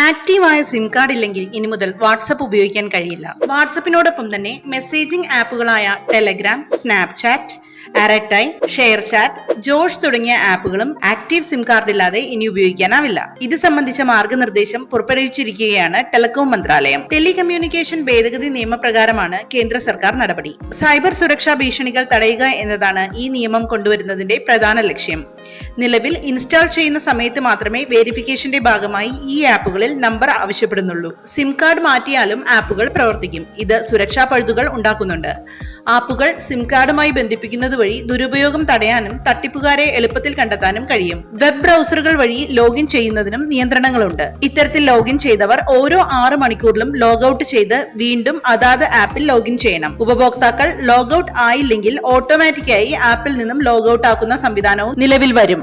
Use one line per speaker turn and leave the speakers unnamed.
ആക്റ്റീവായ SIM card ഇല്ലെങ്കിൽ ഇനി മുതൽ വാട്സപ്പ് ഉപയോഗിക്കാൻ കഴിയില്ല. വാട്സപ്പിനോടൊപ്പം തന്നെ മെസ്സേജിംഗ് ആപ്പുകളായ Telegram, Snapchat, Arattai, ShareChat, Josh തുടങ്ങിയ ആപ്പുകളും ആക്റ്റീവ് സിം കാർഡ് ഇല്ലാതെ ഇനി ഉപയോഗിക്കാനാവില്ല. ഇത് സംബന്ധിച്ച മാർഗനിർദ്ദേശം പുറപ്പെടുവിച്ചിരിക്കുകയാണ് ടെലികോം മന്ത്രാലയം. ടെലികമ്മ്യൂണിക്കേഷൻ ഭേദഗതി നിയമപ്രകാരമാണ് കേന്ദ്ര സർക്കാർ നടപടി. സൈബർ സുരക്ഷാ ഭീഷണികൾ തടയുക എന്നതാണ് ഈ നിയമം കൊണ്ടുവരുന്നതിന്റെ പ്രധാന ലക്ഷ്യം. നിലവിൽ ഇൻസ്റ്റാൾ ചെയ്യുന്ന സമയത്ത് മാത്രമേ വെരിഫിക്കേഷന്റെ ഭാഗമായി ഈ ആപ്പുകളിൽ നമ്പർ ആവശ്യപ്പെടുന്നുള്ളൂ. സിം കാർഡ് മാറ്റിയാലും ആപ്പുകൾ പ്രവർത്തിക്കും. ഇത് സുരക്ഷാ പഴുതുകൾ ഉണ്ടാക്കുന്നുണ്ട്. ആപ്പുകൾ സിം കാർഡുമായി ബന്ധിപ്പിക്കുന്നത് വഴി ദുരുപയോഗം തടയാനും തട്ടിപ്പുകാരെ എളുപ്പത്തിൽ കണ്ടെത്താനും കഴിയും. വെബ് ബ്രൗസറുകൾ വഴി ലോഗിൻ ചെയ്യുന്നതിനും നിയന്ത്രണങ്ങളുണ്ട്. ഇത്തരത്തിൽ ലോഗിൻ ചെയ്തവർ ഓരോ 6 മണിക്കൂറിലും ലോഗൌട്ട് ചെയ്ത് വീണ്ടും അതാത് ആപ്പിൽ ലോഗിൻ ചെയ്യണം. ഉപഭോക്താക്കൾ ലോഗൌട്ട് ആയില്ലെങ്കിൽ ഓട്ടോമാറ്റിക്കായി ആപ്പിൽ നിന്നും ലോഗൌട്ട് ആക്കുന്ന സംവിധാനവും നിലവിൽ വരും.